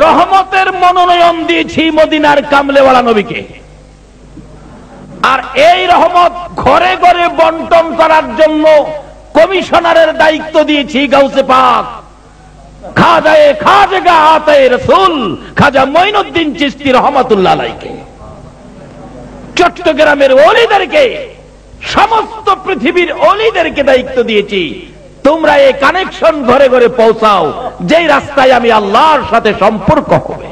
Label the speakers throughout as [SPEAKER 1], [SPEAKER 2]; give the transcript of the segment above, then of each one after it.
[SPEAKER 1] রহমতের মনোনয়ন দিয়েছি মদিনার কামলেওয়ালা নবীকে, আর এই রহমত ঘরে ঘরে বন্টন করার জন্য কমিশনারের দায়িত্ব দিয়েছি গাউসে পাক খাজা আতায়ে রাসূল খাজা মঈনুদ্দিন চিশতি রহমাতুল্লাহ আলাইহি। চট্টগ্রামের ওলিদেরকে, সমস্ত পৃথিবীর ওলিদেরকে দায়িত্ব দিয়েছি, তোমরা এই কানেকশন ঘরে ঘরে পৌঁছাও, যেই রাস্তায় আমি আল্লাহর সাথে সম্পর্ক হবে।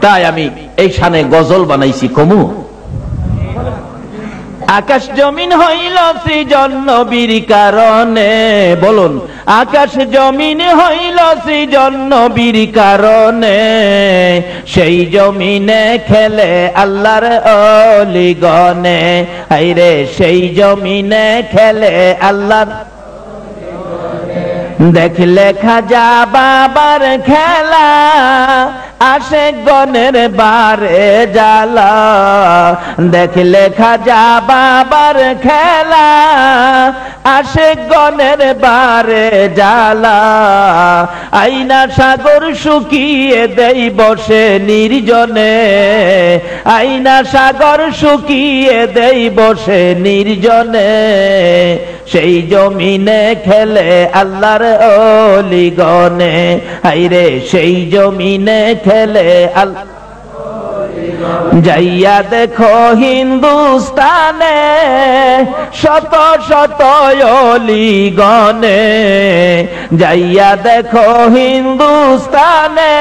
[SPEAKER 1] তাই আমি এই শানে গজল বানাইছি কমু। আকাশ জমিন হইল সৃজন নবীর কারণে, বলুন আকাশ জমিন হইল সৃজন নবীর কারণে, সেই জমিনে খেলে আল্লাহর ওলিগণে, হায়রে সেই জমিনে খেলে আল্লাহর। দেখলে খাজা বাবার খেলা, আশেক গণের বারে জ্বালা, দেখলে খাজা বাবার খেলা, আশেক গণের বারে জ্বালা, আইনা সাগর শুকিয়ে দেই বসে নির্জনে, আইনা সাগর শুকিয়ে দেই বসে নির্জনে, সেই জমিনে খেলে আল্লাহর ওলিগণে, হায়রে সেই জমিনে খেলে আল্লাহ। যাইয়া দেখো হিন্দুস্তানে শত শত ওলিগণে, যাইয়া দেখো হিন্দুস্তানে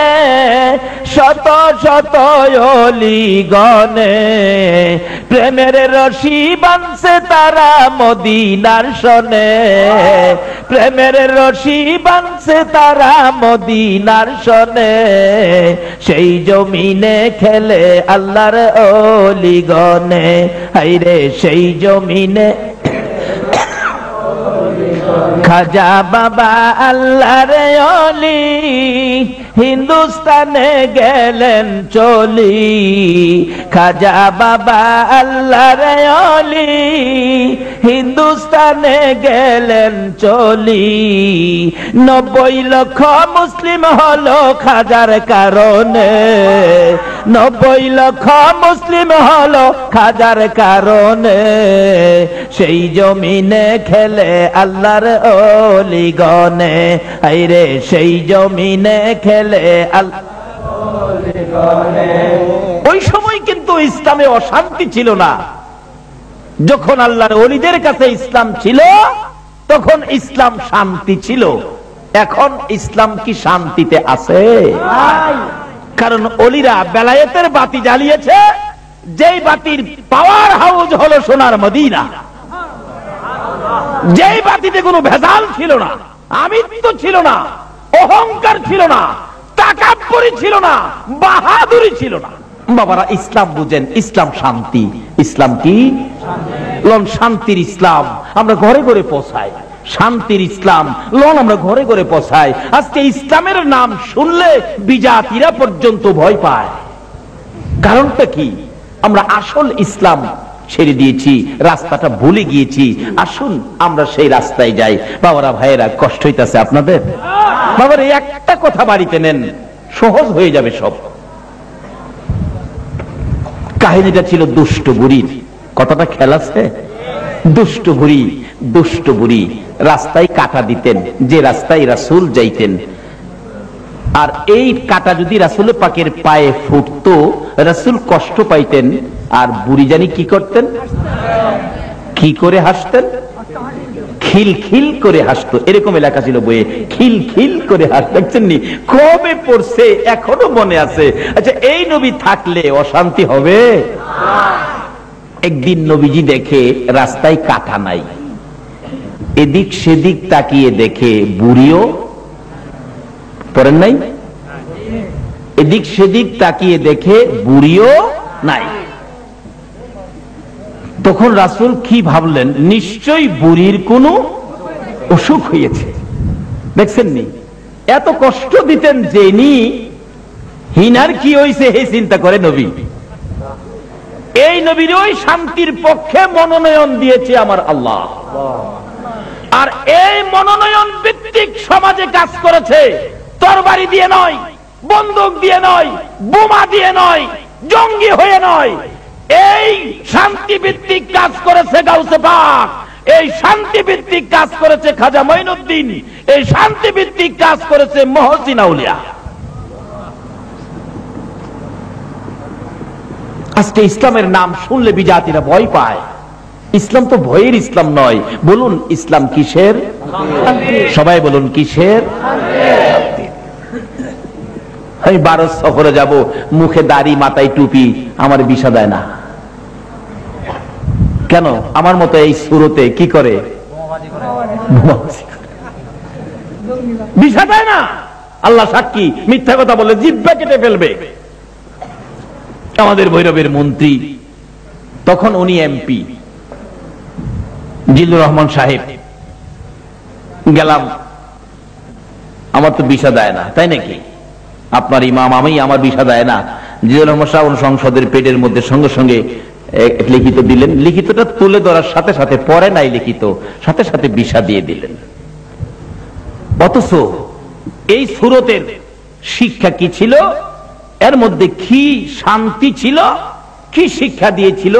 [SPEAKER 1] শত শত ওলিগণে, প্রেমের রশি বাঁধছে তারা মদিনার সনে, প্রেমের রশি বাঁধছে তারা মদিনার সনে, সেই জমিনে খেলে আল্লাহর ওলিগণে, হায়রে সেই জমিনে। খাজা বাবা আল্লাহর ওলি হিন্দুস্তানে গেলেন চলি, খাজা বাবা আল্লাহর ওলি হিন্দুস্তানে গেলেন চলি, 90 লক্ষ মুসলিম হলো খাজার কারণে, 90 লক্ষ মুসলিম হলো খাজার কারণে, সেই জমিনে খেলে আল্লাহর ওলিগণে, হায়রে সেই জমিনে খেলে আল্লাহ। ওই সময় কিন্তু ইসলামে অশান্তি ছিল না। যখন আল্লাহর ওলিদের কাছে ইসলাম ছিল তখন ইসলাম শান্তি ছিল। এখন ইসলাম কি শান্তিতে আছে? কারণ ওলিরা বেলায়েতের বাতি জ্বালিয়েছে, যেই বাতির পাওয়ার হাউস হলো সোনার মদিনা, যেই বাতিতে কোনো ভেজাল ছিল না, আমিত্ব ছিল না, অহংকার ছিল না, তাকাব্বুরি ছিল না, বাহাদুরি ছিল না। বাবারা ইসলাম বুঝেন, ইসলাম শান্তি। ইসলাম কি? লন শান্তির ইসলাম আমরা ঘরে ঘরে পৌঁছাই, শান্তির ইসলাম লন আমরা ঘরে ঘরে পৌঁছাই। আজকে ইসলামের নাম শুনলে বিজাতিরা পর্যন্ত ভয় পায়। কারণটা কি? আমরা আসল ইসলাম ছেড়ে দিয়েছি, রাস্তাটা ভুলে গিয়েছি। আসুন আমরা সেই রাস্তায় যাই। বাবারা ভাইয়েরা, কষ্ট হইতাছে আপনাদের? বাবারা একটা কথা বাড়িতে নেন, সহজ হয়ে যাবে সব। কাহিনীটা ছিল দুষ্ট বুড়ির। কথাটা খেয়াল আছে? দুষ্ট বুড়ি, দুষ্ট বুড়ি রাস্তায় কাটা দিতেন, যে রাস্তায় রাসূল যাইতেন। আর এই কাটা যদি রাসূল পাকের পায়ে ফুটতো, রাসূল কষ্ট পাইতেন। আর বুড়ি জানি কি করতেন? কি করে হাসতেন? খিল খিল করে হাসতো। এরকম এলাকা ছিল বইয়ে, খিল খিল করে হাসতো। দেখছেন নি? কবে পড়ছে, এখনো মনে আছে। আচ্ছা, এই নবী থাকলে অশান্তি হবে? একদিন নবীজি দেখে রাস্তায় কাটা নাই, এদিক সেদিক তাকিয়ে দেখে বুড়িও পড়েন নাই, এদিক সেদিক তাকিয়ে দেখে বুড়িও নাই। তখন রাসূল কি ভাবলেন? নিশ্চয়ই বুড়ির কোনো অসুখ হয়েছে। দেখছেন নি? এত কষ্ট দিতেন জেনি হিনার কি হইছে এই চিন্তা করে নবী। এই নবীর ওই শান্তির পক্ষে মনোনয়ন দিয়েছে আমার আল্লাহ। আর এই মনোনয়ন ভিত্তিক সমাজে কাজ করেছে, তরবারি দিয়ে নয়, বন্দুক দিয়ে নয়, বোমা দিয়ে নয়, জঙ্গি হয়ে নয়। এই শান্তি ভিত্তিক কাজ করেছে গাউসে পাক, এই শান্তি ভিত্তিক কাজ করেছে খাজা মঈনুদ্দিন, এই শান্তি ভিত্তিক কাজ করেছে মহসিন আউলিয়া। আজকে ইসলামের নাম শুনলে বিজাতিরা ভয় পায়। ইসলাম তো ভয়ের ইসলাম নয়। বলুন ইসলাম কিসের? সবাই বলুন কিসের? আমি ভারত সফরে যাব, মুখে দাড়ি মাথায় টুপি, আমার ভিসা দেয় না কেন? আমার মতো এই সুরতে কি করে? ভিসা দেয় না। আল্লাহ সাক্ষী, মিথ্যা কথা বলে জিহ্বা কেটে ফেলবে। আমাদের ভৈরবের মন্ত্রী, তখন উনি এমপি, জিল্লুর রহমান সাহেব, গেলাম, আমার তো ভিসা দেয় না। তাই নাকি? আপনার ইমাম আমি, আমার ভিসা দেয় না। জিল্লুর রহমান সাহেব সংসদের পেটের মধ্যে সঙ্গে সঙ্গে লিখিত দিলেন। লিখিতটা তুলে ধরার সাথে সাথে, পরে নাই লিখিত, সাথে সাথে ভিসা দিয়ে দিলেন। অথচ এই সুরতের শিক্ষা কি ছিল? এর মধ্যে কি শান্তি ছিল, কি শিক্ষা দিয়েছিল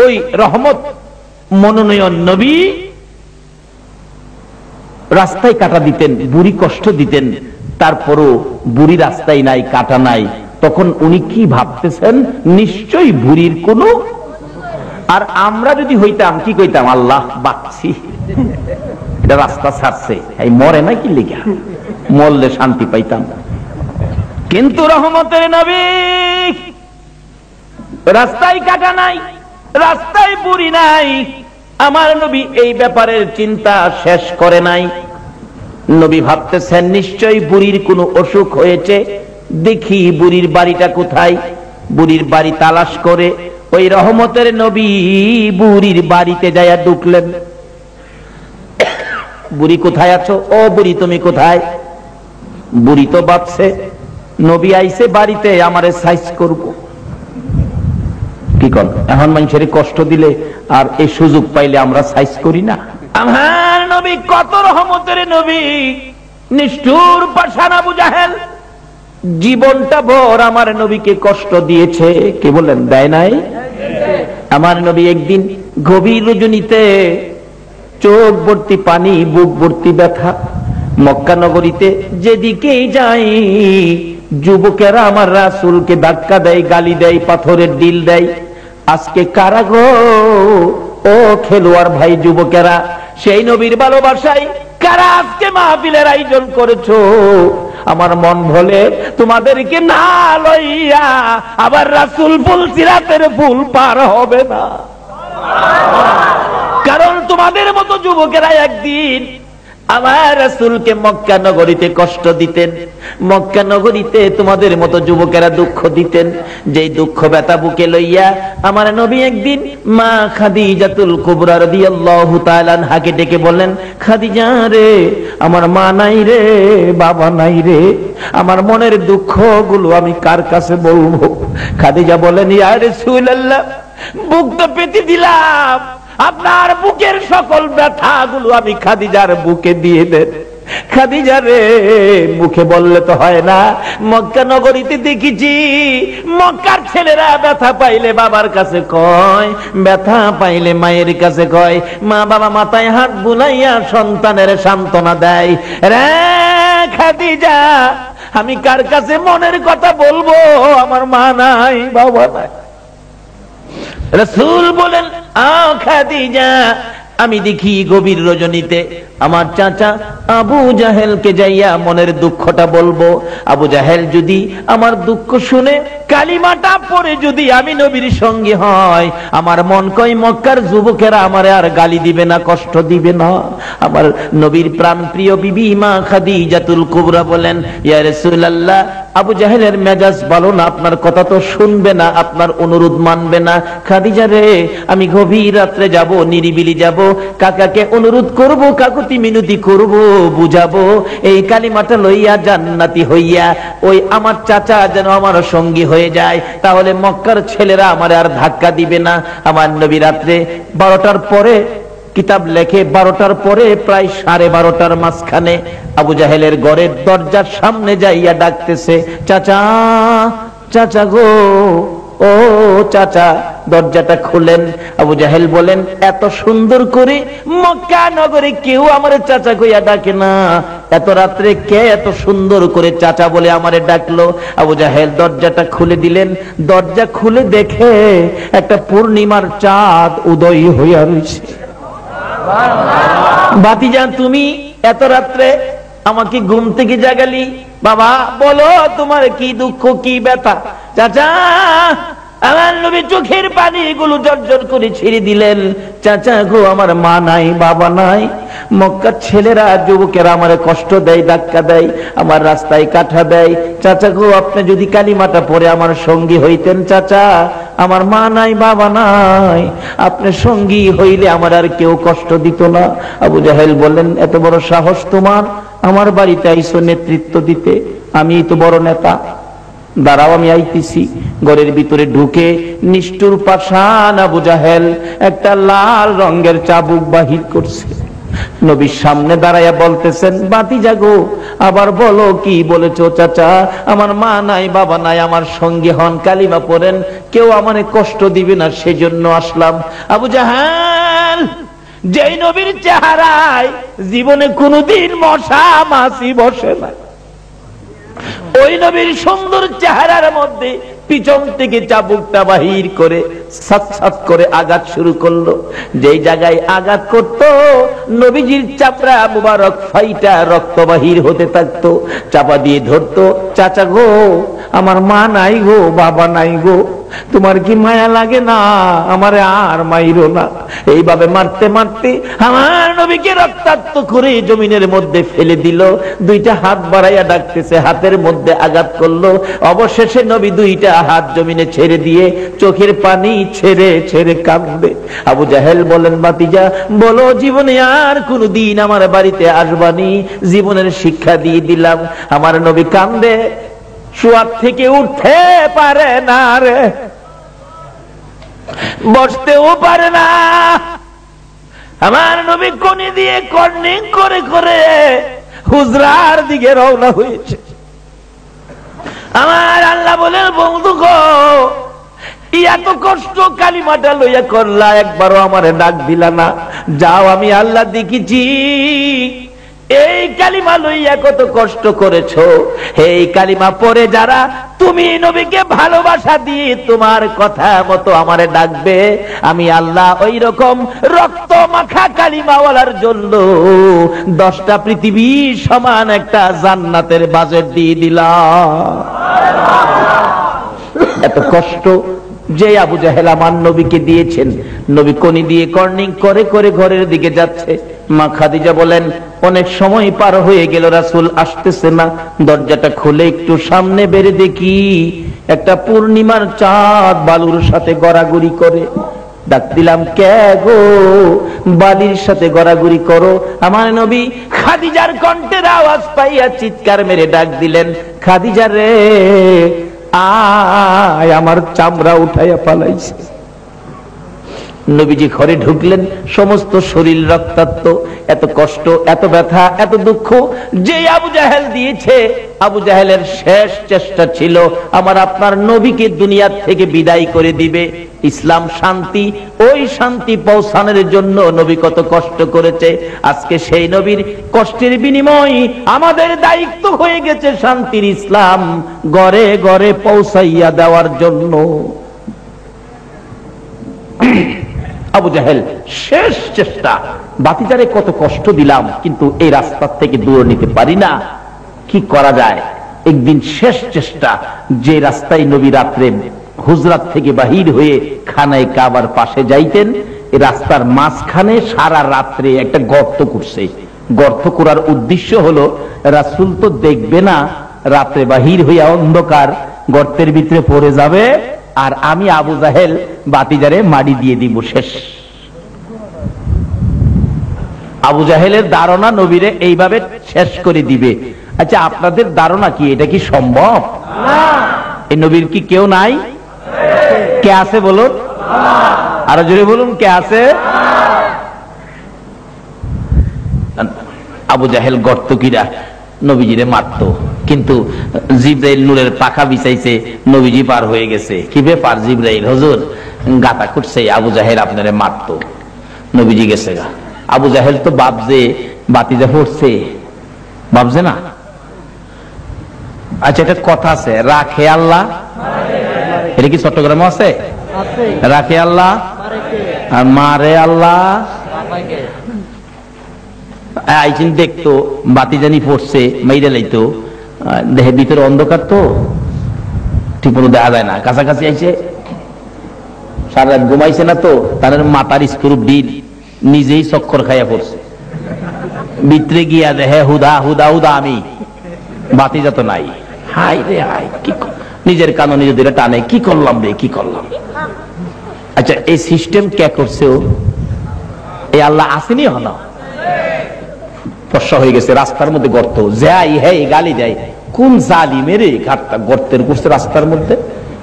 [SPEAKER 1] ওই রহমত মনোনয়ন নবী। রাস্তায় কাটা দিতেন, বুড়ি কষ্ট দিতেন, তারপরও বুড়ি রাস্তায় নাই, কাটা নাই। তখন উনি কি ভাবতেছেন? নিশ্চয়ই বুড়ির কোনো। আর আমরা যদি হইতাম কি কইতাম? আল্লাহ বাঁচছি, এটা রাস্তা ছাড়ছে, এই মরে না কি লিখা, মরলে শান্তি পাইতাম। কিন্তু রহমতের নবী, রাস্তায় কাটা নাই, রাস্তায় বুড়ি নাই, আমার নবী এই ব্যাপারের চিন্তা শেষ করে নাই। নবী ভাবতেছেন নিশ্চয়ই বুড়ির কোনো অসুখ হয়েছে, দেখি বুড়ির বাড়িটা কোথায়। বুড়ির বাড়ি তালাশ করে ওই রহমতের নবী বুড়ির বাড়িতে যাইয়া ঢুকলেন। বুড়ি কোথায় আছো? ও বুড়ি তুমি কোথায়? বুড়ি তো ভাবছে নবী আইছে বাড়িতে, আমারে সাইজ করব। কি কর, এখন মানুষের কষ্ট দিলে আর এই সুযোগ পাইলে আমরা সাইজ করি না। আমার নবী কত রহমতের নবী, নিষ্ঠুর পাষাণ আবু জাহেল জীবনটা ভর আমার নবীকে কষ্ট দিয়েছে। কে বলেন দেয় নাই? আমার নবী একদিন গভীর রজনীতে, চোখ ভর্তি পানি, বুক ভর্তি ব্যথা, মক্কা নগরীতে যেদিকেই যাই যুবকেরা আমার রাসূলকে ধাক্কা দেয়, গালি দেয়, পাথরের ডিল দেয়। আজকে কারা গো? ও খেলোয়াড় ভাই যুবকেরা, সেই নবীর ভালোবাসায় কারা আজকে মাহফিলের আয়োজন করেছো? আমার মন বলে তোমাদেরকে না লইয়া আবার রাসূল ফুল সিরাতের ফুল পার হবে না। কারণ তোমাদের মতো যুবকেরা একদিন আমার রাসূলকে মক্কা নগরীতে কষ্ট দিতেন, মক্কা নগরীতে তোমাদের মতো যুবকেরা দুঃখ দিতেন। যেই দুঃখ ব্যথা বুকে লইয়া আমার নবী একদিন মা খাদিজাতুল কুবরা রাদিয়াল্লাহু তাআলা আনহাকে ডেকে বললেন, খাদিজা রে, আমার মা নাই রে, বাবা নাই রে, আমার মনের দুঃখগুলো আমি কার কাছে বলবো? খাদিজা বলেন, ইয়া রাসূলুল্লাহ, বুক তো পেতে দিলাম, আপনার বুকের সকল ব্যথাগুলো আমি খাদিজার বুকে দিয়ে দেন। খাদিজা রে, মুখে বললে তো হয় না। মক্কা নগরীতে দেখেছি মক্কার ছেলেরা ব্যথা পাইলে বাবার কাছে কয়, ব্যথা পাইলে মায়ের কাছে কয়। মা বাবা মাথায় হাত বুলাইয়া সন্তানের সান্ত্বনা দেয়। রে খাদিজা, আমি কার কাছে মনের কথা বলবো? আমার মা নাই, বাবা নাই। রাসূল বলেন, আও খাদিজা, আমি দেখি গভীর রজনীতে আমার চাচা আবু জাহেলকে যাইয়া মনের দুঃখটা বলবো। আবু জাহেল যদি আমার দুঃখ শুনে কালিমাটা পড়ে যদি আমি নবীর সঙ্গে হয়, আমার মন কয় মক্কার যুবকেরা আমারে আর গালি দিবে না, কষ্ট দিবে না। আমার নবীর প্রাণ প্রিয় বিবি মা খাদিজাতুল কুবরা বলেন, ইয়া রাসূলুল্লাহ, আবু জাহেলের মেজাজ ভালো না, আপনার কথা তো শুনবে না, আপনার অনুরোধ মানবে না। খাদিজা রে, আমি গভীর রাত্রে যাব, নিরিবিলি যাব, কাকাকে অনুরোধ করব, কাকুতি মিনতি করব, বুঝাবো এই কালিমাটা লইয়া জান্নাতি হইয়া ওই আমার চাচা যেন আমার সঙ্গী হয়ে যায়, তাহলে মক্কার ছেলেরা আমার আর ধাক্কা দিবে না। আমার নবী রাত্রে 12টার পরে কিতাব লেখে, 12টার পরে প্রায় 12:30টার মাঝখানে আবু জাহেলের ঘরের দরজার সামনে যাইয়া ডাকতেছে, চাচা, চাচা গো, ও চাচা, দরজাটা খুলেন। আবু জাহেল বলেন, এত সুন্দর করে মক্কা নগরে কেউ আমারে চাচা কইয়া ডাকে না, এত রাত্রে কে এত সুন্দর করে চাচা বলে আমারে ডাকলো? আবু জাহেল দরজাটা খুলে দিলেন। দরজা খুলে দেখে একটা পূর্ণিমার চাঁদ উদয় হইয়া রয়েছে। ভাতিজা, তুমি এত রাত্রে আমাকে ঘুম থেকে জাগালি, বাবা বলো তোমার কি দুঃখ, কি ব্যথা? চাচা, আমার নবী চোখের পানিগুলো জর্জর করে ছেড়ে দিলেন। চাচা গো, আমার মা নাই, বাবা নাই, মক্কার ছেলেরা, যুবকেরা আমারে কষ্ট দেয়, ধাক্কা দেয়, আমার রাস্তায় কাটা দেয়। চাচা গো, আপনি যদি কালিমাটা পড়ে আমার সঙ্গী হইতেন, চাচা, আমার মা নাই, বাবা নাই, আপনি সঙ্গী হইলে আমার আর কেউ কষ্ট দিত না। আবু জাহেল বললেন, এত বড় সাহস তোমার, আমার বাড়িতে আইসো নেতৃত্ব দিতে? আমি তো বড় নেতা, দাঁড়াও আমি আইতেছি। ঘরের ভিতরে ঢুকে নিষ্ঠুর পাষাণ আবু জাহেল একটা লাল রঙের চাবুক বাহির করছে। নবীর সামনে দাঁড়াইয়া বলতেছেন, ভাতিজা গো, আবার বলো কি বলেছো? চাচা, আমার মা নাই, বাবা নাই, আমার সঙ্গে হন, কালিমা পড়েন, কেউ আমারে কষ্ট দিবে না, সেজন্য আসলাম। আবু জাহেল, যেই নবীর চেহারায় জীবনে কোনোদিন মশা মাছি বসে না, ওই নবীর সুন্দর চেহারার মধ্যে পিছন থেকে চাবুকটা বাহির করে সাত সাত করে আঘাত শুরু করলো। যেই জায়গায় আঘাত করতো, নবীজির চাপড়া মুবারক ফাইটা রক্ত বাহির হতে থাকতো। চাপা দিয়ে ধরতো, চাচা গো, আমার মা নাই গো, বাবা নাই গো, তোমার কি মায়া লাগে না? আমারে আর মাইরো না। এইভাবে মারতে মারতে আমার নবীকে রক্তাক্ত করে জমিনের মধ্যে ফেলে দিল। দুইটা হাত বাড়াইয়া ডাকতেছে, হাতের মধ্যে আঘাত করলো। অবশেষে নবী দুইটা হাত জমিনে ছেড়ে দিয়ে চোখের পানি ছেড়ে ছেড়ে কাঁদবে। আবু জাহেল বলেন, ভাতিজা বলো, জীবনে আর কোনদিন আমার বাড়িতে আসবানি? জীবনের শিক্ষা দিয়ে দিলাম। আমার নবী কান্দে, শোয়ার থেকে উঠতে পারে না রে, বসতেও পারে না। আমার নবী কোনি দিয়ে কর্নিং করে করে হুজরার দিকে রওনা হয়েছে। আমার আল্লাহ বলেন, বন্ধু গো, এত কষ্ট কালিমাটা লইয়া করলা, একবারও আমারে ডাক দিলা না। যাও, আমি আল্লাহ দেখেছি এই কালিমা লইয়া কত কষ্ট করেছো। এই কালিমা পড়ে যারা তুমি নবীকে ভালোবাসা দিয়ে তোমার কথা মতো আমারে ডাকবে, আমি আল্লাহ ওই রকম রক্ত মাখা কালিমাওয়ালার জন্য 10টা পৃথিবী সমান একটা জান্নাতের বাজেট দিয়ে দিলাম। এত কষ্ট যে আবু জাহেল আমার নবীকে দিয়েছেন। নবী কোনি দিয়ে কর্নিং করে করে ঘরের দিকে যাচ্ছে। মা খাদিজা বলেন, অনেক সময় পার হয়ে গেল, রাসূল আসতেছে না। দরজাটা খুলে একটু সামনে বেরে দেখি একটা পূর্ণিমার চাঁদ বালুর সাথে গড়াগড়ি করে। ডাক দিলাম, কে গো, বালির সাথে গড়াগড়ি করো? আমার নবী খাদিজার কণ্ঠের আওয়াজ পাইয়া চিৎকার মেরে ডাক দিলেন, খাদিজা রে, আয়, আমার চামড়া উঠাইয়া পালাইছে। নবীজি ঘরে ঢুকলেন, সমস্ত শরীর রক্তাক্ত। এত কষ্ট, এত ব্যথা, এত দুঃখ যে আবু জাহেল দিয়েছে। আবু জাহেলের শেষ চেষ্টা ছিল আমার আপনার নবীকে দুনিয়ার থেকে বিদায় করে দিবে। ইসলাম শান্তি, ওই শান্তি পৌঁছানোর জন্য নবী কত কষ্ট করেছে। আজকে সেই নবীর কষ্টের বিনিময় আমাদের দায়িত্ব হয়ে গেছে শান্তির ইসলাম ঘরে ঘরে পৌঁছাইয়া দেওয়ার জন্য। আবু জাহেল শেষ চেষ্টা, বাতিজারে কত কষ্ট দিলাম, কিন্তু এই রাস্তা থেকে দূরে নিতে পারি না, কি করা যায়? একদিন শেষ চেষ্টা, যে রাস্তায় নবী রাত্রে হুজরাত থেকে বাহির হয়ে খানায় কাবার পাশে যাইতেন, এই রাস্তার মাঝখানে সারা রাত্রে একটা গর্ত করছে। গর্ত করার উদ্দেশ্য হলো রাসূল তো দেখবে না রাত্রে বাহির হইয়া অন্ধকার গর্তের ভিতরে পড়ে যাবে, আর আমি আবু জাহেল বাতিজারে মাটি দিয়ে দিব, শেষ। আবু জাহেলের ধারণা নবীরে এইভাবে শেষ করে দিবে। আচ্ছা, আপনাদের ধারণা কি এটা কি সম্ভব? এই নবীর কি কেউ নাই? কে আছে বলুন? আরো জোরে বলুন, কে আছে? আবু জাহেল গর্তকিরা নবীজিরে মারতো, কিন্তু জিব্রাইল নূরের পাখা বিছাইছে, নবীজি পার হয়ে গেছে। কি ব্যাপার জিব্রাইল? হুজুর গাতা করছে, আবু জাহেল আপনারে মারতো, নবীজি গেছে গা। আবু জাহেল তো ভাবছে বাতিজা পড়ছে, ভাবছে না? আচ্ছা, এটা কথা আছে, রাখে আল্লাহ, এটা কি চট্টগ্রামে আছে? রাখে আল্লাহ আর মারে আল্লাহ। আইছেন দেখতো বাতিজানি পড়ছে, মাইরে লাইতো, দেহের ভিতরে অন্ধকার তো ঠিক মতো দেখা যায় না, কাছাকাছি আইছে, সারা রাত ঘুমাইছে না তো, তার মাথার স্ক্রু ডিল নিজেই চক্কর খাইয়া পড়ছে, ভিতরে গিয়া দেহে হুদা হুদা হুদা আমি, বাতিজা তো নাই। হাই রে হাই, কি নিজের কানো নিজে ধরে টানে, কি করলাম রে, কি করলাম। আচ্ছা, এই সিস্টেম কে করছে? এই আল্লাহ আসেনি হল, ফর্সা হয়ে গেছে, রাস্তার মধ্যে গর্ত, যাই হে গালি দেয়, কোন জালিমের ঘাটটা গর্তের করছে রাস্তার মধ্যে।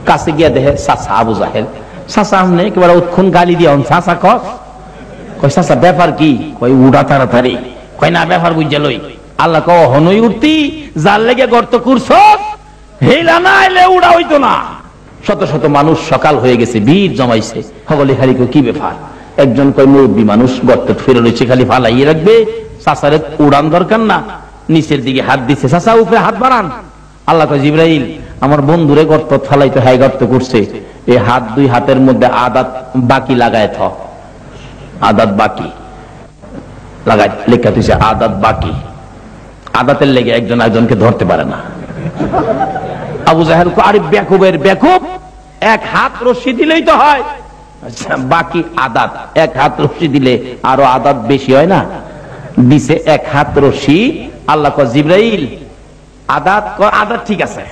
[SPEAKER 1] কাছে গিয়া দেখে চাচা আবু জাহেল, চাচা আমনে একেবারে উৎক্ষণ গালি দিয়া, চাচা কয় চাচা ব্যাপার কি? কয় উড়া তাড়াতাড়ি। কয় না, ব্যাপার বুঝে লই। আল্লাহ কয় হনই উঠতি, যার লেগে গর্ত করছ, হেলা না এলে উড়া হইতো না। শত শত মানুষ সকাল হয়ে গেছে, ভিড় জমাইছে, সকলে খালি কি ব্যাপার? একজন কয় মুরব্বী মানুষ গর্ত ফিরে রয়েছে, খালি ফালাইয়ে রাখবে, চাচারে উড়ান দরকার না। নিচের দিকে হাত দিচ্ছে, চাচা উপরে হাত বাড়ান। আল্লাহ কয় জিবরাইল, আমার বন্ধুরে গর্ত ফালাইতে হাই গর্ত করছে, এই হাত দুই হাতের মধ্যে আদাত বাকি লাগায় থ, আদাত বাকি লাগায় লেখা তুইছে, আদাত বাকি। আদাতের লেগে একজন একজনকে ধরতে পারে না। আবু জাহেল কো, আরে বেকুবের বেকুব, এক হাত রশি দিলেই তো হয়। আচ্ছা, বাকি আদাত, এক হাত রশি দিলে আরো আদাত বেশি হয় না? দিছে এক হাত রশি। আল্লাহ কয় জিবরাইল, আদাত আদাত ঠিক আছে,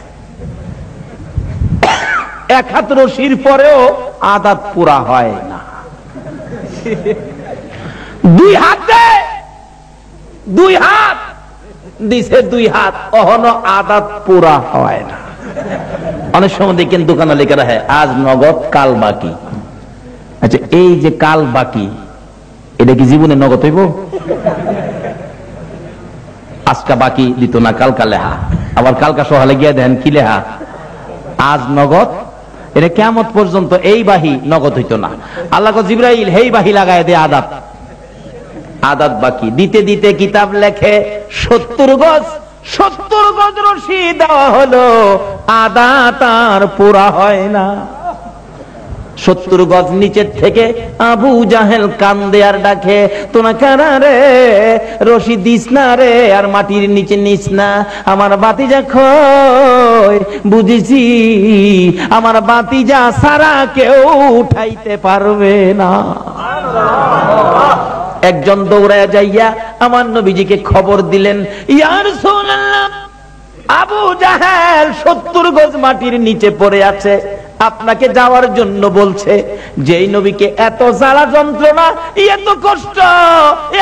[SPEAKER 1] এক হাত রশির পরেও আদাত পুরা হয় না। দুই হাত দে, দুই হাত দিছে, দুই হাত, অহনো আদাত পুরা হয় না। অনেক সময় দেখেন দোকানে লেখা রাখে আজ নগদ কাল বাকি। আচ্ছা, এই যে কাল বাকি, এটা কি জীবনে নগদ হইব? আজকা বাকি দিত না, কালকা লেহা, আবার কালকা সকালে গিয়ে দেন কি লেহা, আজ নগদ। এটা কিয়ামত পর্যন্ত এই বাহি নগদ হইতো না। আল্লাহ কয় জিবরাইল, হেই বাহি লাগায় দে আদাত, আদাত বাকি। দিতে দিতে কিতাব লেখে 70 গজ, 70 গজ রশি দেওয়া হলো, আদাত আর পুরা হয় না। 70 গজ নিচের থেকে আবু জাহেল কান্দে আর ডাকে, তোনা কারা রে, রশি দিস না রে, আর মাটির নিচে নিস না, আমার বাতিজা কই, বুঝেছি আমার বাতিজা সারা কেউ উঠাইতে পারবে না। একজন দৌড়ায় যাইয়া আমার নবীজিকে খবর দিলেন, ইয়া রাসূলুল্লাহ, আবু জাহেল 70 গজ মাটির নিচে পড়ে আছে, আপনাকে যাওয়ার জন্য বলছে। যেই নবীকে এত জ্বালা যন্ত্রণা, এত কষ্ট,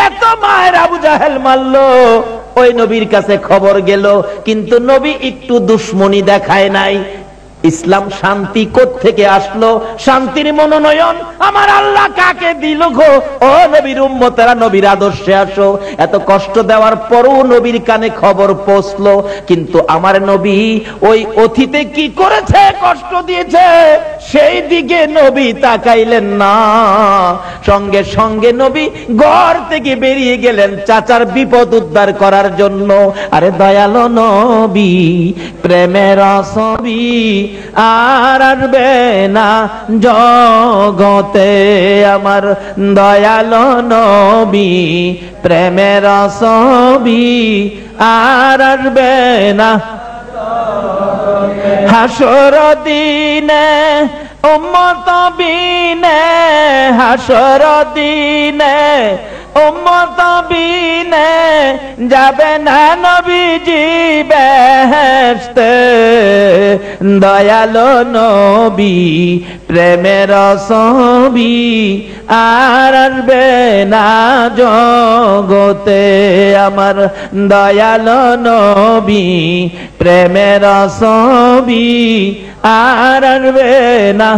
[SPEAKER 1] এত মায়ের আবু জাহেল মারলো, ওই নবীর কাছে খবর গেল, কিন্তু নবী একটু দুশ্মনী দেখায় নাই। ইসলাম শান্তি কোত্থেকে আসলো? শান্তির মনোনয়ন আমার আল্লাহ কাকে দিল গো? ও নবীর উম্মতেরা, নবীর আদর্শে আসো। এত কষ্ট দেওয়ার পরও নবীর কানে খবর পৌঁছলো, কিন্তু আমার নবী ওই অতীতে কি করেছে, কষ্ট দিয়েছে, সেই দিকে নবী তাকাইলেন না। সঙ্গে সঙ্গে নবী ঘর থেকে বেরিয়ে গেলেন চাচার বিপদ উদ্ধার করার জন্য। আরে দয়ালো নবী, প্রেমের ছবি আর আসবে না জগতে, আমার দয়ালো নবী, প্রেমের ছবি আর আসবে না হাসর দিনে, উম্মত বিনে হাসর দিনে, উম্মত বিনে যাবে না নবীজি বেহেশতে, দয়ালো নবী প্রেমের ছবি আর আসবে না জগতে, আমার দয়ালো নবী প্রেমের ছবি আর আসবে না।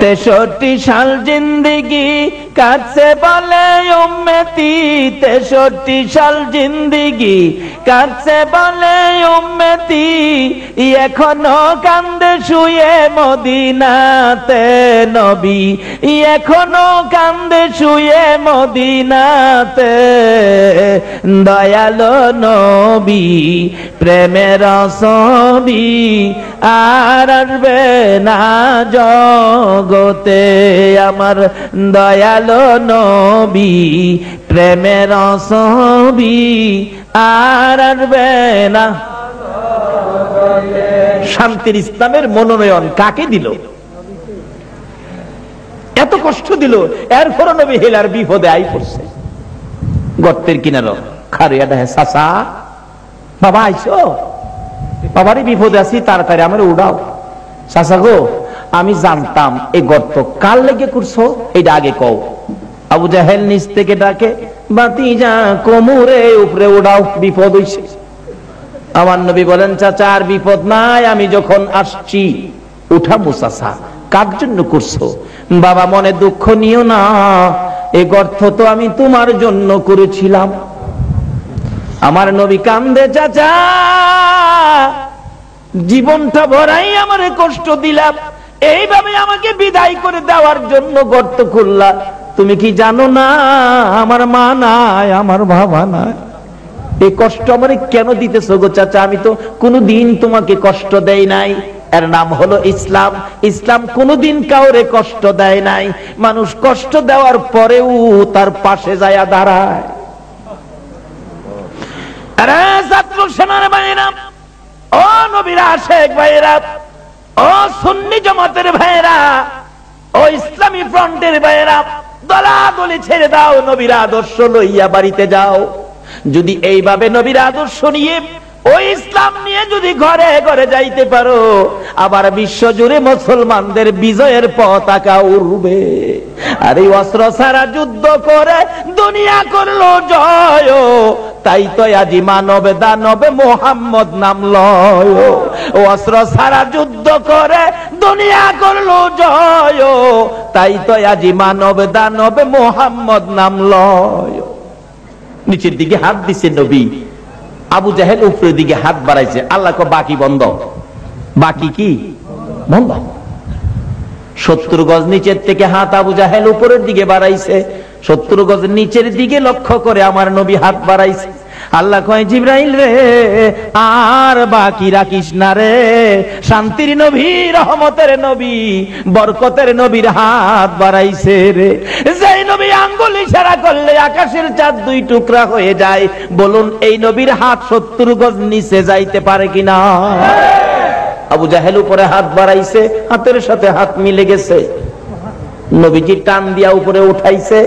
[SPEAKER 1] 63 সাল জিন্দিগি কাটছে বলে উম্মতি, 63 সাল জিন্দিগি কাটছে বলে উম্মতি, এখনো কান্দে শুয়ে মদিনাতে নবী, এখনো কান্দে শুয়ে মদিনাতে, দয়ালো নবী প্রেমের ছবি আর আসবে না জগতে, আমার দয়ালো নবী প্রেমের ছবি আর আসবে না। শান্তির ইসলামের মনোনয়ন কাকে দিল? এত কষ্ট দিল, এরপর নবী হেলার বিপদে আই পড়ছে। গর্তের কিনারো খারিয়া দেয়, চাচা বাবা আইসো, বাবারই বিপদে আছি, তাড়াতাড়ি আমার উড়াও। চাচা গো, আমি জানতাম এই গর্ত কার লেগে করছো, এটা আগে কও। আবু জাহেল নিচ থেকে ডাকে, বাতিজা কোমরে উপরে উড়াও, বিপদ হইছে। আমার নবী বলেন, চাচা আর বিপদ নাই, আমি যখন আসছি উঠাবো। চাচা কার জন্য করছো? বাবা মনে দুঃখ নিও না, এই গর্ত তো আমি তোমার জন্য করেছিলাম। আমার নবী কান্দে, চাচা জীবনটা ভরাই আমারে কষ্ট দিলাম, এইভাবে আমাকে বিদায় করে দেওয়ার জন্য গর্ত খুললা। তুমি কি জানো না আমার মা নাই, আমার বাবা নাই, এই কষ্ট আমারে কেন দিতেছো গো চাচা? আমি তো কোনোদিন তোমাকে কষ্ট দেই নাই। এর নাম হলো ইসলাম। ইসলাম কোনোদিন কাউরে কষ্ট দেয় নাই, মানুষ কষ্ট দেওয়ার পরেও তার পাশে যায় দাঁড়ায়। আরে ছাত্র সেনার ভাইরা, ও নবীর আশেক ভাইরা, ও সুন্নি জামাতের ভাইরা, ও ইসলামী ফ্রন্টের ভাইরা, দলাদলি ছেড়ে দাও, নবীর আদর্শ লইয়া বাড়িতে যাও। যদি এইভাবে নবীর আদর্শ নিয়ে, ওই ইসলাম নিয়ে যদি ঘরে ঘরে যাইতে পারো, আবার বিশ্ব জুড়ে মুসলমানদের বিজয়ের পতাকা উড়বে। আর এই অস্ত্র ছাড়া যুদ্ধ করে দুনিয়া করলো জয়, তাই তো আজি মানব দানবে মোহাম্মদ নাম লয়। অস্ত্র ছাড়া যুদ্ধ করে দুনিয়া করলো জয়, তাই তো আজি মানব দানবে মোহাম্মদ নাম লয়। নিচের দিকে হাত দিছে নবী, আবু জাহেল উপরের দিকে হাত বাড়াইছে। আল্লাহ কো বাকি বন্ধ, বাকি কি বন্ধ। 70 গজ নিচের থেকে হাত আবু জাহেল উপরের দিকে বাড়াইছে, 70 গজ নিচের দিকে লক্ষ্য করে আমার নবী হাত বাড়াইছে। আল্লাহ কয়, জিবরাইল রে আর বাকি রাখিস না রে, শান্তির নবী, রহমতের নবী, বরকতের নবীর হাত বাড়াইছে রে। যেই নবী আঙ্গুল ইশারা করলে আকাশের চাঁদ 2 টুকরা হয়ে যায়, বলুন এই নবীর হাত 70 গজ নিচে যাইতে পারে কিনা? আবু জাহেল উপরে হাত বাড়াইছে, হাতের সাথে হাত মিলে গেছে, নবীজি টান দিয়া উপরে উঠাইছে।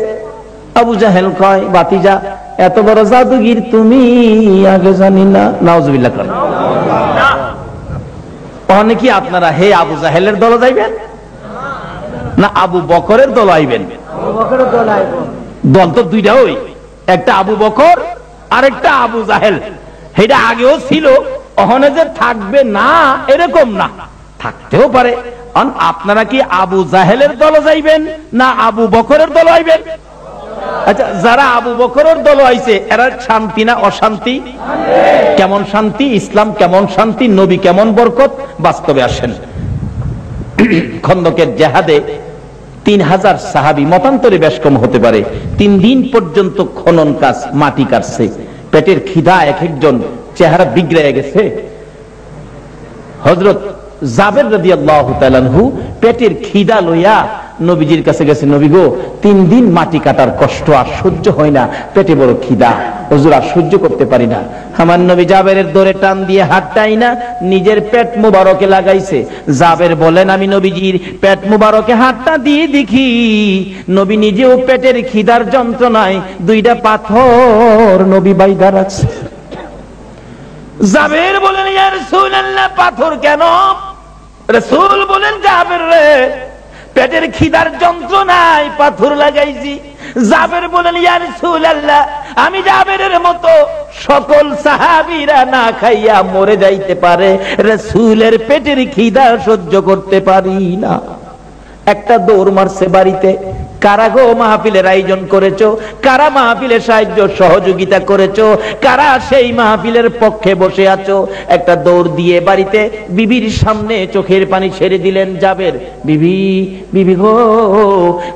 [SPEAKER 1] আবু জাহেল কয়, বাতিজা এত বড় জাদুগির তুমি, আগে জানি না। নাউজুবিল্লাহ। অনেকে আপনারা হে আবু জাহেলের দল যাইবেন না আবু বকরের দল আইবেন? দল তো দুইটা, ওই একটা আবু বকর আর একটা আবু জাহেল। এটা আগেও ছিল, ওখানে যে থাকবে না এরকম না, থাকতেও পারে। আপনারা কি আবু জাহেলের দল যাইবেন না আবু বকরের দল আইবেন? আচ্ছা, যারা আবু বকরের দল আইছে এরা শান্তি না অশান্তি? কেমন শান্তি? ইসলাম কেমন শান্তি? নবী কেমন বরকত? বাস্তবে আসেন। খন্দকের জেহাদে 3000 সাহাবী, মতান্তরে বেশ কম হতে পারে, 3 দিন পর্যন্ত খনন কাজ, মাটি কাটছে। পেটের খিদা, এক একজন চেহারা বিগড়ে গেছে। হযরত জাবের রাদিয়াল্লাহু তাআলা আনহু পেটের খিদা লইয়া নবীজির কাছে গেছে, নবী গো 3 দিন মাটি কাটার কষ্ট আর সহ্য হয় না, পেটে বড় খিদা। হুজুর আর সহ্য করতে পারি না। আমার নবী জাবেরের দৌড়ে টান দিয়ে হাতটাই না নিজের পেট মুবারকে লাগাইছে। জাবের বলেন আমি নবীজির পেট মুবারকে হাতটা দিয়ে দেখি নবী নিজেও পেটের খিদার যন্ত্রণায় দুইটা পাথর নবী বাইদা রাখছে। জাবের বলেন ইয়া রাসূলুল্লাহ পাথর কেন? রাসূল বলেন জাবের রে পেটের খিদার যন্ত্রণায় পাথর লাগাইছি। জাবের বলেন ইয়া রাসূলুল্লাহ আমি জাবেরের মতো সকল সাহাবীরা না খাইয়া মরে যাইতে পারে, রাসূলের পেটের খিদা সহ্য করতে পারি না। একটা দৌড় মারছে বাড়িতে। কারা গো মাহফিলের আয়োজন করেছো? কারা মাহফিলের সাহায্য সহযোগিতা করেছো? কারা সেই মাহফিলের পক্ষে বসে আছো? একটা দৌড় দিয়ে বাড়িতে বিবির সামনে চোখের পানি ছেড়ে দিলেন জাবের। বিবি, বিবি গো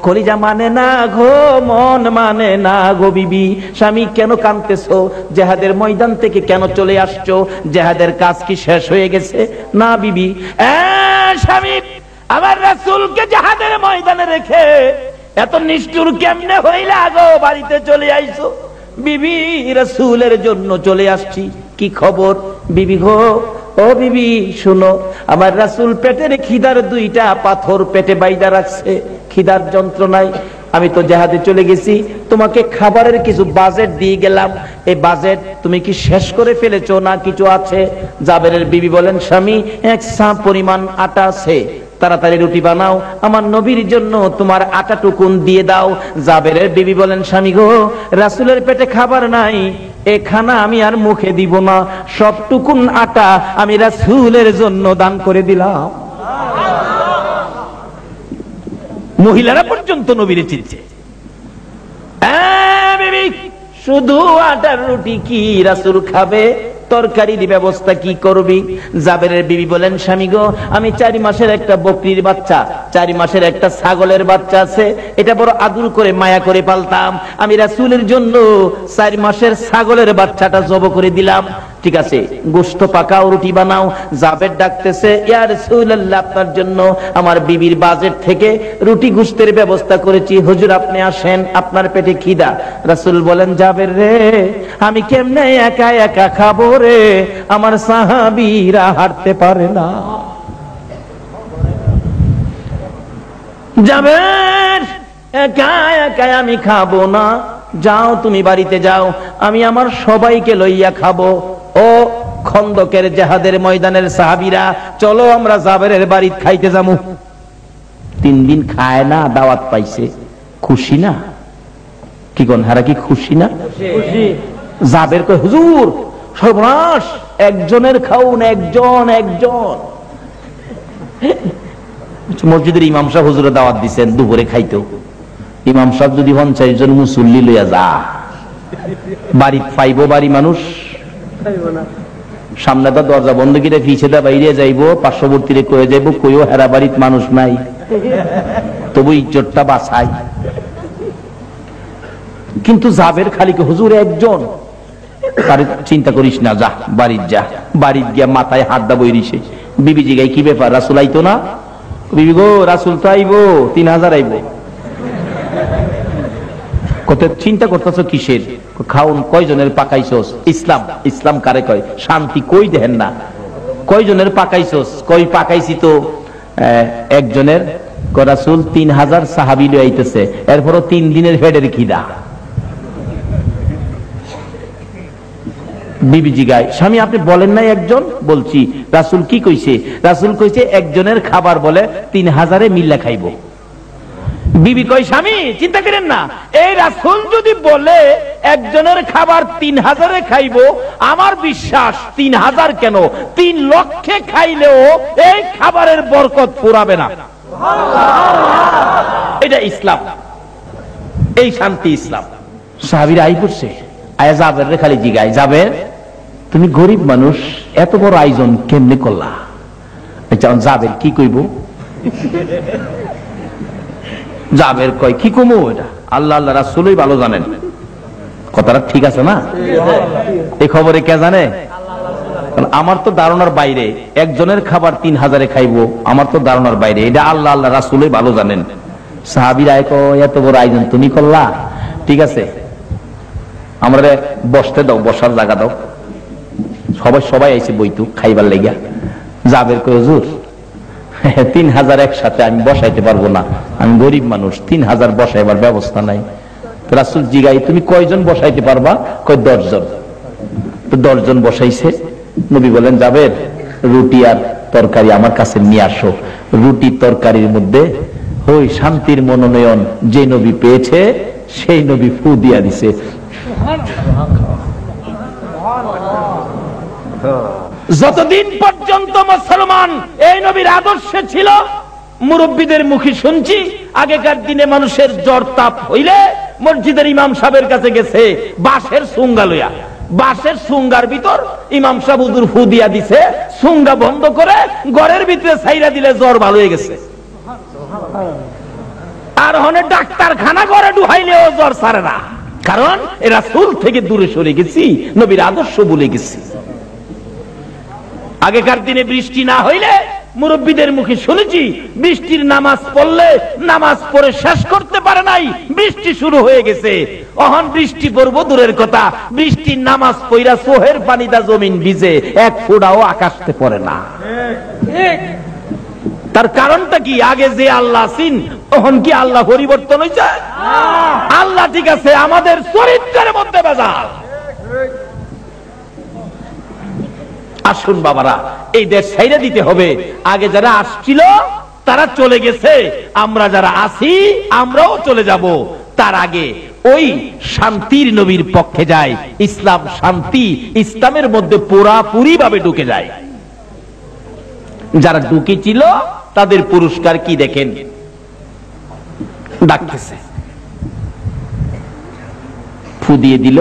[SPEAKER 1] কলিজা মানে না গো, মন মানে না গো বিবি। স্বামী কেন কাঁদতেছো? জিহাদের ময়দান থেকে কেন চলে আসছো? জিহাদের কাজ কি শেষ হয়ে গেছে? না বিবি। স্বামী আমার রাসূলকে জিহাদের ময়দানে রেখে এত নিষ্ঠুর কেমনে হইলা গো, বাড়িতে চলে আইছো? বিবি রাসূলের জন্য চলে আসছি। কি খবর বিবি গো? ও বিবি শুনো, আমার রাসূল পেটের খিদার দুইটা পাথর পেটে বাইদা রাখছে, খিদার যন্ত্রণায়। আমি তো জিহাদে চলে গেছি, তোমাকে খাবারের কিছু বাজেট দিয়ে গেলাম, এই বাজেট তুমি কি শেষ করে ফেলেছো না কিছু আছে? জাবেরের বিবি বলেন স্বামী এক সা পরিমাণ আটা আছে, তাড়াতাড়ি রুটি বানাও, আমার নবীর জন্য তোমার আটা টুকুন দিয়ে দাও। জাবেরের বিবি বলেন স্বামী গো রাসূলের পেটে খাবার নাই, এ খানা আমি আর মুখে দিব না, সবটুকুন আটা আমি রাসূলের জন্য দান করে দিলাম। মহিলারা পর্যন্ত নবীরে চিনছে। বিবি শুধু আটার রুটি কি রাসূল খাবে? তরকারির ব্যবস্থা কি করবি? জাবেরের বিবি বলেন স্বামী গো আমি 4 মাসের একটা বকরির বাচ্চা, 4 মাসের একটা ছাগলের বাচ্চা আছে, এটা বড় আদর করে মায়া করে পালতাম, আমি রাসূলের জন্য 4 মাসের ছাগলের বাচ্চাটা জবাই করে দিলাম। ঠিক আছে গোশত পাকাও, রুটি বানাও। জাবের ডাকতেছে ইয়া রাসূলুল্লাহ আপনার জন্য আমার বিবির বাজেট থেকে রুটি গোশতের ব্যবস্থা করেছি, হুজুর আপনি আসেন, আপনার পেটে খিদা। রাসূল বলেন জাবের রে আমি কেমনে একা একা খাবো রে, আমার সাহাবীরা হাঁটতে পারে না। জাবের একা একা আমি খাবো না, যাও তুমি বাড়িতে যাও, আমি আমার সবাইকে লইয়া খাবো। ও খন্দকের জিহাদের ময়দানের সাহাবীরা চলো আমরা জাবেরের বাড়ি খাইতে যামু। 3 দিন খায় না, দাওয়াত পাইছে, খুশি না? কি কোন হারা কি খুশি না? খুশি। জাবের কয় হুজুর সর্বনাশ, একজনের খাউন, একজন একজন। মসজিদের ইমাম সাহেব হুজুরে দাওয়াত দিচ্ছেন দুপুরে খাইতেও, ইমাম সাহেব যদি 50 জন মুসল্লি লইয়া যা বাড়ি পাইবো, বাড়ি মানুষ সামনে তো দরজা বন্ধ করে পিছিয়ে বাইরে যাইবো, পার্শ্ববর্তীরে কয়ে যাইবো কইও হেরা বাড়ির মানুষ নাই, তবু ইজ্জতটা বাঁচাই। কিন্তু জাবের খালি হুজুর একজন, তার চিন্তা করিস না, যা বাড়ির যা। বাড়ির গিয়া মাথায় হাত দা বইরিছে। বিবি জিগাই কি ব্যাপার রাসূল আইতো না? বিবি গো রাসূল তো আইবো, 3000 আইবো। কত চিন্তা করতেছ কিসের? খাউন কয়জনের পাকাইছস? ইসলাম, ইসলাম কারে কয়? শান্তি কই দেখেন না? কয়জনের পাকাইছস? কই পাকাইছি তো একজনের। রাসূল 3000 সাহাবী লই আইতেছে, এরপরও 3 দিনের হেডের খিদা। বিবি জিগায় স্বামী আপনি বলেন নাই একজন? বলছি। রাসূল কি কইছে? রাসূল কইছে একজনের খাবার বলে 3000-এ মিল্লা খাইবো। বিবি কই স্বামী চিন্তা করেন না, এই রাসূল যদি বলে একজনের খাবার 3000-এ খাইবো, আমার বিশ্বাস 3000 কেন 3 লক্ষে খাইলেও এই খাবারের বরকত ফুরাবে না। এটা ইসলাম, এই শান্তি ইসলাম। সাহাবীরা আই পড়ছে, আয়া জাবের রে খালি জিগায় জাবের তুমি গরিব মানুষ, এত বড় আয়োজন কেমনে করলা? জাবের কি কইব? জাবের কয় কি কমু, এটা আল্লাহ আল্লাহ রাসূলই ভালো জানেন। কথাটা ঠিক আছে না? এই খবরে কে জানে? আমার তো ধারণার বাইরে, একজনের খাবার 3000-এ খাইবো, আমার তো ধারণার বাইরে, এটা আল্লাহ আল্লাহ রাসূলই ভালো জানেন। সাহাবীরা কয় এত বড় আয়োজন তুমি করলা, ঠিক আছে আমরা বসতে দাও, বসার জায়গা দাও। সবাই সবাই আইছে বইতু খাইবার লেগা। জাবের কই হুজুর 3000 একসাথে আমি বসাইতে পারবো না, আমি গরিব মানুষ, 3000 বসাইবার ব্যবস্থা নাই। রাসূল জিগাই তুমি কয়জন বসাইতে পারবা? কয় 10 জন। তো 10 জন বসাইছে। নবী বলেন জাবের রুটি আর তরকারি আমার কাছে নিয়ে আসো। রুটি তরকারির মধ্যে ওই শান্তির মনোনয়ন যে নবী পেয়েছে সেই নবী ফু দিয়া দিছে। যতদিন পর্যন্ত মুসলমান এই নবীর আদর্শে ছিল, মুরব্বীদের মুখে শুনছি আগেকার দিনে মানুষের জ্বর তাপ হইলে মসজিদের ইমাম সাহেবের কাছে গেছে বাঁশের সুঙ্গা লইয়া। বাঁশের সুঙ্গার ভিতর ইমাম সাহেব হুজুর ফু দিয়া দিছে, সুঙ্গা বন্ধ করে ঘরের ভিতরে ছাইরা দিলে জ্বর ভালো হয়ে গেছে। আর হনে ডাক্তারখানা করে ঢুকাইলেও জ্বর ছাড়ে না, কারণ এরা রাসূল থেকে দূরে সরে গেছি, নবীর আদর্শ ভুলে গেছি। আগেকার দিনে বৃষ্টি না হইলে মুরব্বীদের মুখে শুনেছি বৃষ্টির নামাজ পড়লে নামাজ পড়ে শেষ করতে পারে নাই, বৃষ্টি শুরু হয়ে গেছে। অহন বৃষ্টি পড়বো দূরের কথা, বৃষ্টির নামাজ পইরা সোহের পানিদা জমিন ভিজে, এক ফোঁটাও আকাশতে পড়ে না। তার কারণটা কি? আগে যে আল্লাহ আছেন তখন কি আল্লাহ পরিবর্তন হয়েছে? আল্লাহ ঠিক আছে, আমাদের চরিত্রের মধ্যে ভেজাল। আসুন বাবারা, এই দেশ ছাইড়া দিতে হবে। আগে যারা আসছিল তারা চলে গেছে, আমরা যারা আছি আমরাও চলে যাব। তার আগে ওই শান্তির নবীর পক্ষে যায়। ইসলাম শান্তি, ইসলামের মধ্যে পুরাপুরি ভাবে ঢুকে যায়। যারা ঢুকেছিল তাদের পুরস্কার কি দেখেন, ডাকতেছে, ফু দিয়ে দিল,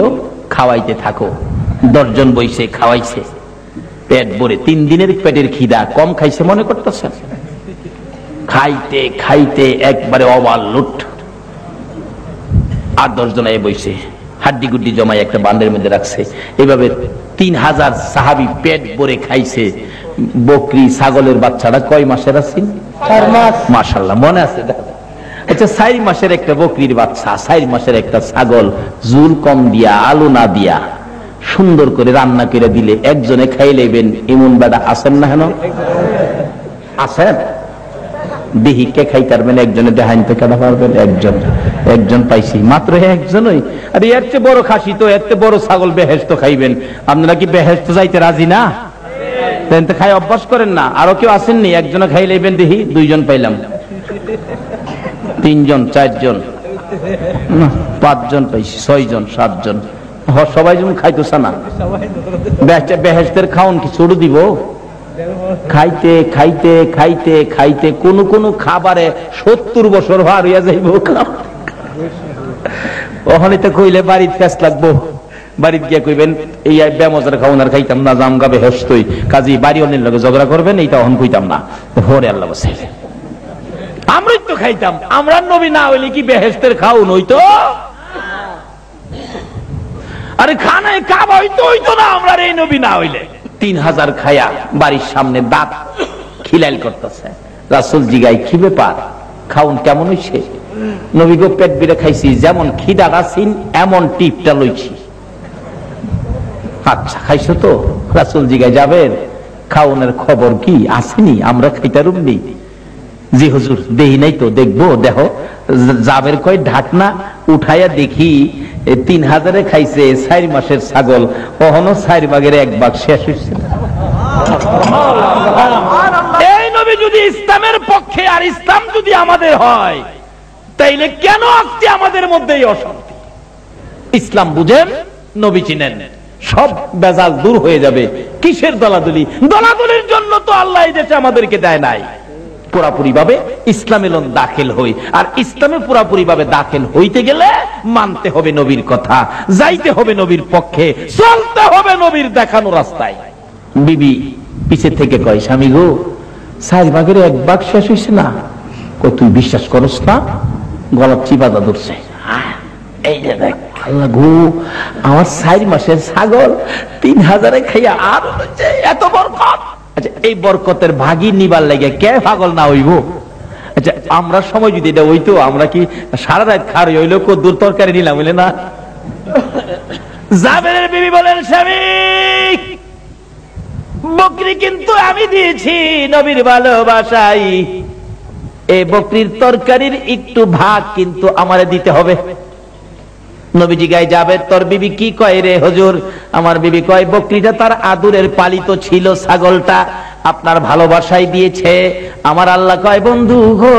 [SPEAKER 1] খাওয়াইতে থাকো। 10 জন বইছে, খাওয়াইছে, পেট ভরে। 3 দিনের পেটের খিদা, কম খাইছে মনে করতেছেন? খাইতে খাইতে একবারে ওভারলোড। আর 10 জন বইছে, হাড্ডি গুড্ডি জমাই একটা বান্ডের মধ্যে রাখছে। এইভাবে 3000 সাহাবী পেট ভরে খাইছে। বকরি ছাগলের বাচ্চাটা কয় মাসের আছে? 4 মাস। মাশাআল্লাহ, মনে আছে? আচ্ছা, 4 মাসের একটা বকরির বাচ্চা, 4 মাসের একটা ছাগল, জুল কম দিয়া, আলু না দিয়া সুন্দর করে রান্না করে দিলে একজনে খাই লেবেন, এমন বেড়া আছেন না? হেন আছেন? দেহি কে খাইতে পারবেন? একজনে দেহাইন তো কেনা পারবেন? একজন পাইছি, মাত্র একজনই। আর এর চেয়ে বড় খাসি তো, এর চেয়ে বড় ছাগল বেহেশত খাইবেন। আপনারা কি বেহেশত যাইতে রাজি না? খাই অভ্যাস করেন না? আরো কেউ আসেননি? একজনে খাই লেবেন, দেখি 2 জন পাইলাম, 3 জন, 4 জন, 5 জন পাইছি, 6 জন, 7 জন। সবাই যেমন খাইতেছে না, বেহেশতের খাওন কি ছোট দিব? খাইতে খাইতে খাইতে খাইতে কোন কোন খাবারে 70 বছর ভার হইয়া যাইব। ওখানে তো কইলে বাড়িতে ফেস লাগবো, বাড়িতে গিয়ে কইবেন এই বেমজার খাওন আর খাইতাম না, জামগা বেহেশতই, কাজী বাড়ি অন্যের লগে ঝগড়া করবেন, এইটা অহন কইতাম না। হরে আল্লাহ বসে, আমরাই তো খাইতাম। আমরা নবী না হইলে কি বেহেশতের খাওন হইতো? আরে খানায় কাবা হইতো না আমরা এই নবী না হইলে। 3000 খায়া বাড়ির সামনে দাঁত খিলাইল করতেছে। রাসূল জিগাই, কি ব্যাপার, খাউন কেমন হইছে? নবী গো, পেট বিরে খাইছি, যেমন খিদা আছিন এমন টিপটা লইছি। আচ্ছা, খাইছো তো? রাসূল জিগাই, যাবেন খাউনের খবর কি আসেনি? আমরা খাইতারুম নি? জি হুজুর, দেহি নাই তো, দেখবো। দেখো, জাবের কয় ঢাকনা উঠাইয়া দেখি 3000 খাইছে 4 মাসের ছাগল, কখনো 4 ভাগের 1 ভাগ শেষ হয়েছে। এই নবী যদি ইসলামের পক্ষে আর ইসলাম যদি আমাদের হয়, তাইলে কেন আজকে আমাদের মধ্যে এই অশান্তি? ইসলাম বুঝেন, নবী চিনেন, সব বেজাল দূর হয়ে যাবে। কিসের দলাদলি? দলাদলির জন্য তো আল্লাহ এই দেশে আমাদেরকে দেয় নাই। পুরাপুরি ভাবে ইসলামে দাখিল হই, আর ইসলামে পুরাপুরি ভাবে দাখিল হইতে গেলে মানতে হবে নবীর কথা, যাইতে হবে নবীর পক্ষে, চলতে হবে নবীর দেখানো রাস্তায়। বিবি পিছে থেকে কয়, স্বামী গো, 4 ভাগের 1 ভাগ শেষ হইছে না। কই, তুই বিশ্বাস করস না? গলা চিবাদা ধরছে। এই যে দেখ, আল্লাহ গো, আমার 4 মাসের ছাগল 3000 খাইয়া আর এত বরকত। আচ্ছা, এই বরকতের ভাগই নিবার লাগে কে পাগল না হইব? আচ্ছা, আমরা সময় যদি এটা হইতো, আমরা কি সারা রাত খার হইলো দূর তরকারি নিলাম, হইলে না? জাবেরের বিবি বলেন, স্বামী বকরি কিন্তু আমি দিয়েছি নবীর ভালোবাসাই, এই বকরির তরকারির একটু ভাগ কিন্তু আমারে দিতে হবে। নবীজি গায়ে যাবে, তোর বিবি কি কয় রে হুজুর? আমার বিবি কয়, বকরিটা তার আদুরের পালিত ছিল, ছাগলটা আপনার ভালোবাসাই দিয়েছে। আমার আল্লাহ কয়, বন্ধু গো,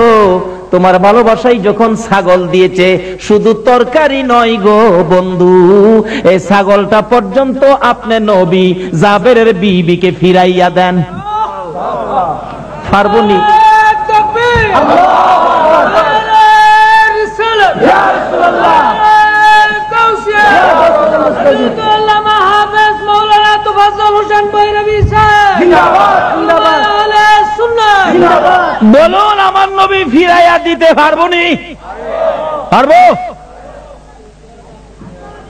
[SPEAKER 1] তোমার ভালোবাসাই যখন ছাগল দিয়েছে, শুধু তরকারি নয় গো বন্ধু, এই ছাগলটা পর্যন্ত আপনি নবী জাবেরের বিবিকে ফিরাইয়া দেন। পারবনি? বলুন, আমার নবী ফিরাইয়া দিতে পারবো নি? পারবো?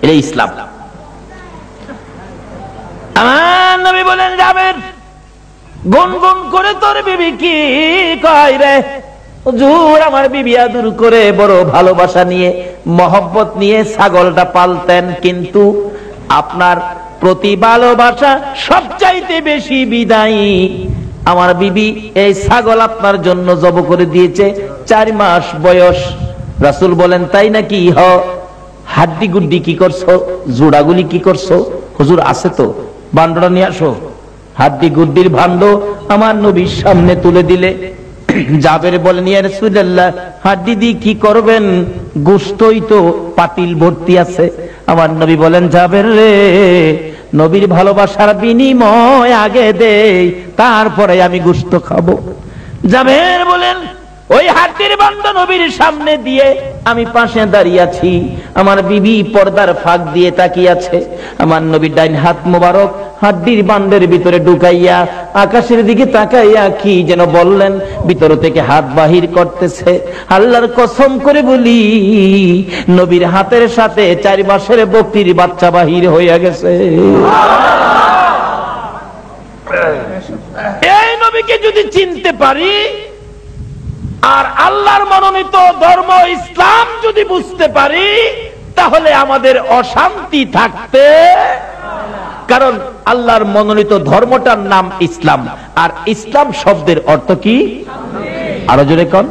[SPEAKER 1] এটা ইসলাম। আমার নবী বলেন, যাবেন গুনগুন করে তোর বিবি কি কয় রে? হুজুর, আমার বিবি আদর করে বড় ভালোবাসা নিয়ে মহব্বত নিয়ে ছাগলটা পালতেন, কিন্তু আপনার প্রতি ভালোবাসা সবচাইতে বেশি বিদায়ী। আমার বিবি এই ছাগল আপনার জন্য জব করে দিয়েছে, 4 মাস বয়স। রাসূল বলেন, তাই নাকি? হ। হাড্ডি গুড্ডি কি করছো? জোড়াগুলি কি করছো? হুজুর আছে তো, ভান্ডটা নিয়ে আসো। হাড্ডি গুড্ডির ভান্ড আমার নবীর সামনে তুলে দিলে জাবের বলেন, ইয়া রাসূলুল্লাহ, হাড্ডি দিয়ে কি করবেন? গোশতই তো পাতিল ভর্তি আছে। আমার নবী বলেন, জাবের রে, নবীর ভালোবাসার বিনিময় আগে দেই, তারপরে আমি গোশত খাবো। জাবের বলেন, ওই হাড্ডির বান্ড নবীর সামনে দিয়ে আমি পাশে দাঁড়িয়ে আছি, আমার বিবি পর্দার ফাঁক দিয়ে তাকিয়ে আছে। আমার নবীর ডাইন হাত মোবারক হাড্ডির বান্ডের ভিতরে ঢুকাইয়া আকাশের দিকে তাকাইয়া কি যেন বললেন, ভিতর থেকে হাত বাহির করতেছে। আল্লাহর কসম করে বলি, নবীর হাতের সাথে 4 মাসের বকরির বাচ্চা বাহির হইয়া গেছে। এই নবীকে যদি চিনতে পারি আর আল্লাহর মনোনীত ধর্ম ইসলাম যদি বুঝতে পারি, তাহলে আমাদের অশান্তি থাকতে, কারণ আল্লাহর মনোনীত ধর্মটার নাম ইসলাম, আর ইসলাম শব্দের অর্থ কি? আরো জোরে কোন?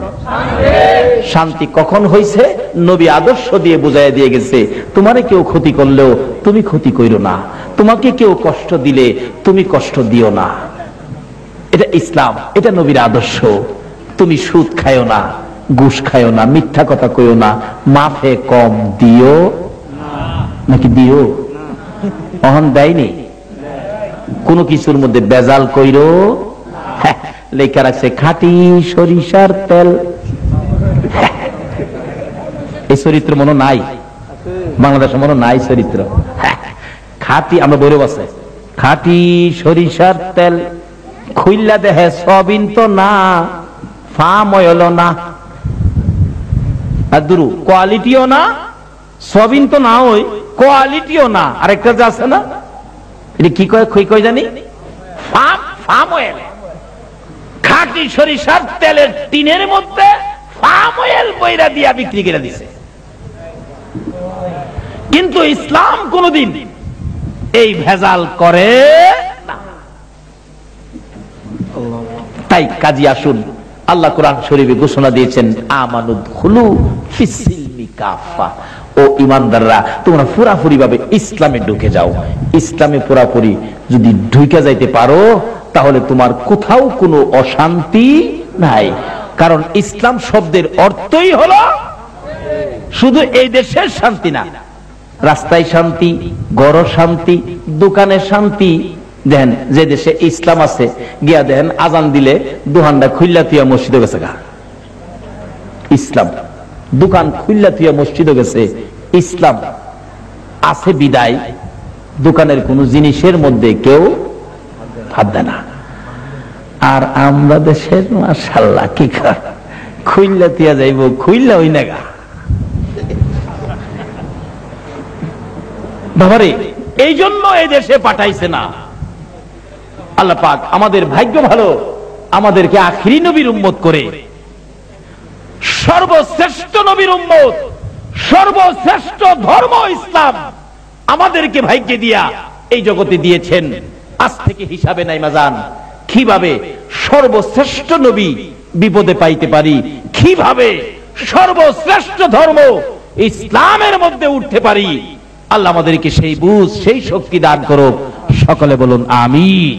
[SPEAKER 1] শান্তি। কখন হইছে? নবী আদর্শ দিয়ে বুঝাইয়া দিয়ে গেছে, তোমারে কেউ ক্ষতি করলেও তুমি ক্ষতি কইরো না, তোমাকে কেউ কষ্ট দিলে তুমি কষ্ট দিও না। এটা ইসলাম, এটা নবীর আদর্শ। তুমি সুদ খায়ো না, ঘুষ খায়ো না, মিথ্যা কথা কইও না, মাফে কম দিও নাকি দিও? অহন দেয়নি, কোন কিছুর মধ্যে বেজাল কইরো। লেখা রাখছে খাঁটি সরিষার তেল। এই চরিত্র মনে নাই বাংলাদেশে, মনে নাই চরিত্র। খাঁটি, আমরা বইরে বসে খাঁটি সরিষার তেল, খুইল্লা দেহে সবিন তো না, ফার্ম অয়েল না, আর দুরু কোয়ালিটিও না, সবিন তো না, ওই কোয়ালিটিও না। আরেকটা যে আছে না, এটা কি কয়, খুই কয় জানি, ফার্ম অয়েল। খাঁটি সরিষার তেলের টিনের মধ্যে ফার্ম অয়েল বইরা দিয়া বিক্রি করে দিছে। কিন্তু ইসলাম কোনদিন এই ভেজাল করে না। তাই কাজী আসুন, আল্লাহ কোরআন শরীফে ঘোষণা দিয়েছেন, আমানুদখুলু ফিস-সিলমি কাফা, ও ঈমানদাররা, তোমরা পুরাপুরি ভাবে ইসলামে ঢুকে যাও। ইসলামে পুরাপুরি যদি ঢুকে যাইতে পারো, তাহলে তোমার কোথাও কোনো অশান্তি নাই। কারণ ইসলাম শব্দের অর্থই হলো শুধু এই দেশের শান্তি না, রাস্তায় শান্তি, ঘরে শান্তি, দোকানে শান্তি। দেখেন, যে দেশে ইসলাম আছে, গিয়া দেখেন আজান দিলে দোকানটা খুললা তুইয়া মসজিদে গেছে গা। ইসলাম, দোকান খুললা তুইয়া মসজিদে গেছে। ইসলাম আছে বিদায় দোকানের কোন জিনিসের মধ্যে কেউ হাত দেয় না। আর আমরা দেশের মাশাআল্লাহ কি খুললা তুইয়া যাইব, খুললা হই না গা। বাবারে, এই জন্য এই দেশে পাঠাইছে না আল্লাহ পাক। আমাদের ভাগ্য ভালো, আমাদেরকে আখিরি নবীর উম্মত করে, সর্বশ্রেষ্ঠ নবীর উম্মত, সর্বশ্রেষ্ঠ ধর্ম ইসলাম আমাদেরকে ভাইকে দিয়া এই জগতে দিয়েছেন। আজ থেকে হিসাবে নাই মাজান, কিভাবে সর্বশ্রেষ্ঠ নবী বিপদে পাইতে পারি, কিভাবে সর্বশ্রেষ্ঠ ধর্ম ইসলামের মধ্যে উঠতে পারি। আল্লাহ আমাদেরকে সেই বুঝ, সেই শক্তি দান করুক। সকলে বলুন আমিন।